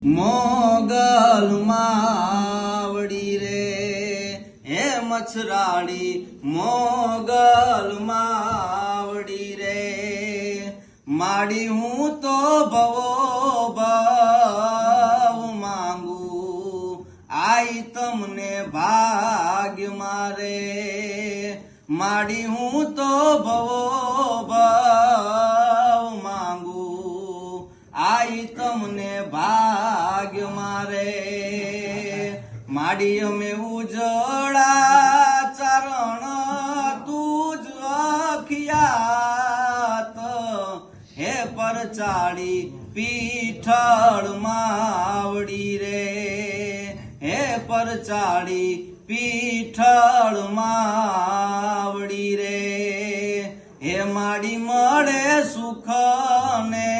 મોગલ માવડી રે હે મચ્છરાડી મોગલ માવડી રે માડી હું તો ભવો ભાવ માંગુ આઈ તમને ભાગ્ય મારે માડી હું તો ભવો ભાવ માંગુ આઈ તમને ભાગ્ય મારે માડી અમે ઉજળા ચરણ તુજ અખિયાત હે પરચાડી પીઠળ માવડી રે હે પરચાડી પીઠળ માવડી રે હે માડી મળે સુખ ને